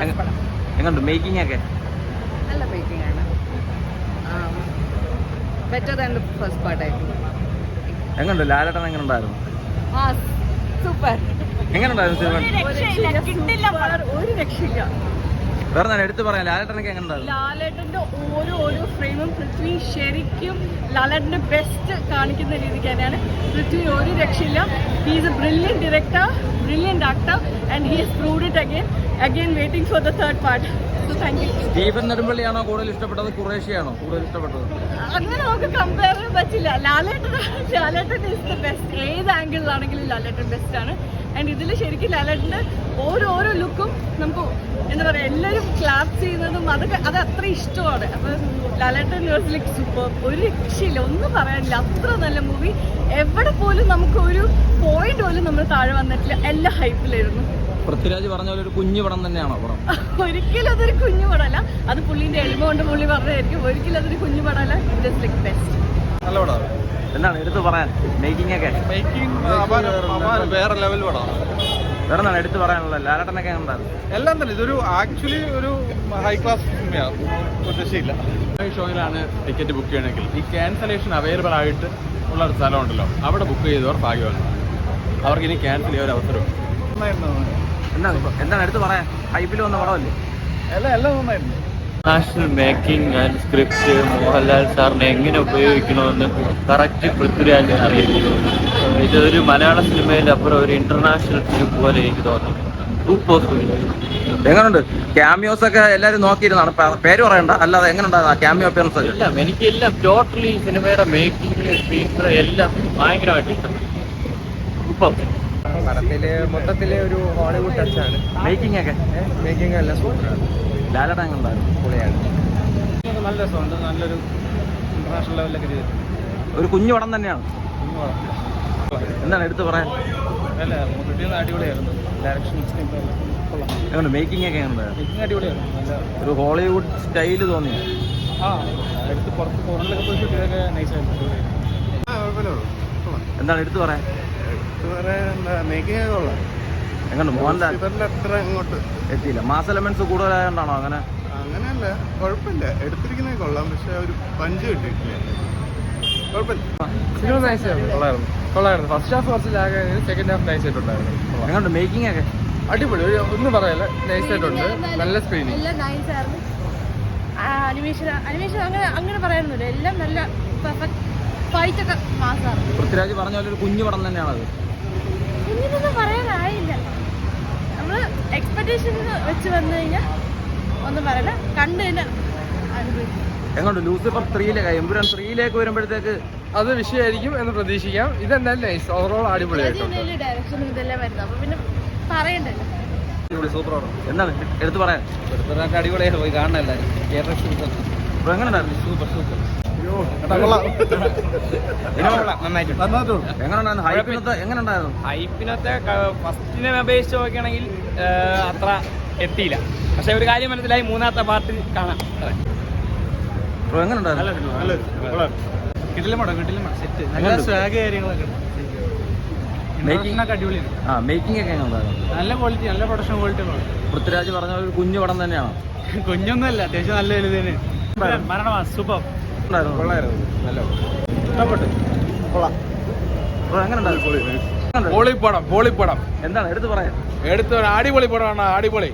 എങ്ങനെയുണ്ട് മേക്കിംഗ് ഒക്കെ? നല്ല മേക്കിംഗ് ആണ്. Better than the first part ആയിരുന്നു. എങ്ങനെയുണ്ട് ലാലേട്ടൻ? എങ്ങനെ ഉണ്ടായിരുന്നു? സൂപ്പർ. എങ്ങനെ ഉണ്ടായിരുന്നു സിനിമ? ഒരു രക്ഷയില്ല. വേറെ ഞാൻ എടുത്തു പറയാം, ലാലേട്ടനൊക്കെ എങ്ങനെ ഉണ്ടായിരുന്നു? ലാലേട്ടന്റെ ഓരോ ഫ്രെയിമും പൃഥ്വി ശരിക്കും ലാലേട്ടന്റെ ബെസ്റ്റ് കാണിക്കുന്ന രീതിക്ക് തന്നെയാണ്. പൃഥ്വി ഒരു രക്ഷയില്ല. He is a brilliant director, brilliant actor and he has proved it again waiting for the third part. So thank you. Stephen നെടുമ്പള്ളിയാണോ കൂടുതൽ ഇഷ്ടപ്പെട്ടത്, ഖുറേഷിയാണോ കൂടുതൽ ഇഷ്ടപ്പെട്ടത്? അങ്ങനെ നമുക്ക് കമ്പയർ ചെയ്യാൻ പറ്റില്ല. ലാലേട്ടൻ ഈസ് ദ ബെസ്റ്റ്. ഏത് ആംഗിളിലാണെങ്കിലും ലാലേട്ടൻ ബെസ്റ്റ് ആണ്. ആൻഡ് ഇതിൽ ശരിക്കും ലാലേട്ടൻ്റെ ഓരോ ലുക്കും നമുക്ക് എന്താ പറയുക, എല്ലാവരും ക്ലാപ്പ് ചെയ്യുന്നതും അത് അത്ര ഇഷ്ടമാണ്. അപ്പോൾ ലാലേട്ടൻ വാസ് ലൈക്ക് സൂപ്പർ. ഒരു രക്ഷയില്ല, ഒന്നും പറയാനില്ല. അത്ര നല്ല മൂവി. എവിടെ പോലും നമുക്ക് ഒരു പോയിന്റ് പോലും നമ്മൾ താഴെ വന്നിട്ടില്ല. എല്ലാം ഹൈപ്പിലായിരുന്നു. പൃഥ്വിരാജ് പറഞ്ഞ പോലെ ഒരു കുഞ്ഞു പടം തന്നെയാണോ പടം? ഒരിക്കലും അതൊരു കുഞ്ഞു പടമല്ല. അത് പുള്ളിന്റെ എളിമ കൊണ്ട് പുള്ളി പറഞ്ഞതായിരിക്കും. ഒരിക്കലും അതൊരു കുഞ്ഞു പടമല്ല. It is like best. നല്ല പടം. എന്താണ് എടുത്തു പറയാൻ? മേക്കിംഗ് ഒക്കെ വേറെ ലെവൽ പടമാണ്. വേറെ എന്താണ് എടുത്തു പറയാനുള്ളത്? ലാലേട്ടനൊക്കെ ഉണ്ടായിരുന്നു. എല്ലാം തന്നെ ഇതൊരു ആക്ച്വലി ഒരു ഹൈ ക്ലാസ് സിനിമയാണ്. ഒരു രക്ഷയില്ല. ഷോയിലാണ് ടിക്കറ്റ് ബുക്ക് ചെയ്യണമെങ്കിൽ ഈ ക്യാൻസലേഷൻ അവൈലബിൾ ആയിട്ട് ഉള്ള ഒരു സ്ഥലമുണ്ടല്ലോ, അവിടെ ബുക്ക് ചെയ്തവർ ഭാഗ്യമാണ്. അവർക്ക് ഇനി ക്യാൻസൽ ചെയ്യാൻ ഒരു അവസരം. എന്താണ് എടുത്തു പറയാൻ? ഹൈപ്പിൽ വന്ന പടമല്ലേ? എല്ലാം നന്നായിരുന്നു. National making and script Mohanlal സാറിനെ എങ്ങനെ ഉപയോഗിക്കണമെന്ന് കറക്റ്റ് പൃഥ്വിരാജ് അറിയിക്കുന്നു. ഇതൊരു മലയാള സിനിമയിൽ അപ്പുറം ഒരു ഇന്റർനാഷണൽ ഫിലിം പോലെ എനിക്ക് തോന്നി. എങ്ങനെയുണ്ട്? ക്യാമിയോസ് ഒക്കെ എല്ലാവരും നോക്കിയിരുന്നാണ്. പേര് പറയണ്ട, അല്ലാതെ എങ്ങനെ ഉണ്ടായിരുന്നു ക്യാമിയോ അപ്പിയറൻസ്? എല്ലാം എനിക്കെല്ലാം ടോട്ടലി സിനിമയുടെ മേക്കിംഗ് സ്പീക്കർ എല്ലാം ഭയങ്കരമായിട്ട് ഇഷ്ടപ്പെട്ടു. സൂപ്പർ. പടത്തില് മൊത്തത്തില് ഒരു ഹോളിവുഡ് ടച്ചാണ്. മേക്കിംഗ് ഒക്കെ മേക്കിംഗ് എല്ലാം സൂപ്പറാണ്. ലാലേട്ടൻ എങ്ങനെ ഉണ്ടായിരുന്നു? പൊളിയാണ്. നല്ല രസമുണ്ട്. നല്ലൊരു ഇന്റർനാഷണൽ ലെവലിലൊക്കെ ചെയ്തിട്ടുണ്ട്. ഒരു കുഞ്ഞു പടം തന്നെയാണ്. എന്താണ് എടുത്തു പറയാൻ? അല്ല, മൊത്തത്തിൽ അടിപൊളിയായിരുന്നു. ഡയറക്ഷൻ എങ്ങനെ മേക്കിംഗ് ഒക്കെ എങ്ങനെ? മേക്കിംഗ് അടിപൊളിയായിരുന്നു. നല്ല ഒരു ഹോളിവുഡ് സ്റ്റൈല് തോന്നിയ അടുത്ത് പുറത്ത് ഫോറിനിലൊക്കെ പോയി ഷൂട്ടിയൊക്കെ നൈസായിരുന്നു. എന്താണ് എടുത്തു പറയാൻ? മേക്കിംഗ് കൊള്ളാം. എങ്ങനെ മോഹൻലാൽ അത്ര അങ്ങോട്ട് എത്തിയില്ല? മാസ് എലമെന്റ്സ് കൂടുതലായോണ്ടാണോ അങ്ങനെ? അങ്ങനെയല്ല, കുഴപ്പമില്ല. എടുത്തിരിക്കുന്നത് കൊള്ളാം, പക്ഷെ ഒരു പഞ്ച് കിട്ടിയിട്ടില്ല. കുഴപ്പമില്ല. സിനിമ നൈസായിരുന്നു. കൊള്ളായിരുന്നു. ഫസ്റ്റ് ഹാഫ് കുറച്ച് ലാഗ് ആയിരുന്നു. സെക്കൻഡ് ഹാഫ് നൈസ് ആയിട്ടുണ്ടായിരുന്നു. എങ്ങനെയുണ്ട് മേക്കിംഗ് ഒക്കെ? അടിപൊളി. ഒന്നും പറയല്ല, നൈസായിട്ടുണ്ട്. നല്ല സ്ക്രീനിങ്. എല്ലാം നൈസായിരുന്നു. അനിമേഷൻ അങ്ങനെ പറയാനൊന്നുമില്ല. എല്ലാം നല്ല പെർഫെക്റ്റ്. ഫൈറ്റ് ഒക്കെ മാസാണ്. പൃഥ്വിരാജ് പറഞ്ഞ പോലെ ഒരു കുഞ്ഞു പടം തന്നെയാണത്. കുഞ്ഞിനൊന്നും പറയാനായില്ല. നമ്മൾ എക്സ്പെക്ടേഷൻ വെച്ച് വന്നു കഴിഞ്ഞാൽ ഒന്നും പറയല. കണ്ടു തന്നെ അനുഭവിക്കും. എങ്ങോട്ട് ലൂസിഫർ 3 എമ്പുരാൻ 3 വരുമ്പോഴത്തേക്ക് അത് വിഷയമായിരിക്കും എന്ന് പ്രതീക്ഷിക്കാം. ഇതെന്തായാലും നൈസ്. ഓവറോൾ അടിപൊളിയായിട്ടുണ്ട്. ഡയറക്ഷനും ഇതെല്ലാം വരുന്നത്. അപ്പൊ പിന്നെ പറയണ്ടല്ലോ. സൂപ്പറാണ്. എന്താണ് എടുത്തു പറയാൻ? അടിപൊളിയായിട്ട് പോയി കാണണം എല്ലാവരും. എങ്ങനെ ഉണ്ടായിരുന്നു? സൂപ്പർ. ഹൈപ്പിനത്തെ ഫസ്റ്റിനെ അപേക്ഷിച്ച് നോക്കുകയാണെങ്കിൽ അത്ര എത്തിയില്ല. പക്ഷെ ഒരു കാര്യം മനസ്സിലായി, മൂന്നാമത്തെ പാർട്ടിൽ കാണാം. മേക്കിംഗ് ഒക്കെ നല്ല ക്വാളിറ്റി, നല്ല പ്രൊഡക്ഷൻ ക്വാളിറ്റി. പൃഥ്വിരാജ് പറഞ്ഞ ഒരു കുഞ്ഞു പടം തന്നെയാണോ? കുഞ്ഞൊന്നുമല്ല, അത്യാവശ്യം നല്ല ഇത് തന്നെ. മരണമാണ്. സൂപ്പർ. കൊള്ളായിരുന്നു. നല്ല ഇഷ്ടപ്പെട്ടു. എങ്ങനെ പൊളിപ്പടം. എന്താണ് എടുത്തു പറയാൻ? എടുത്ത അടിപൊളി പടമാണ്. അടിപൊളി.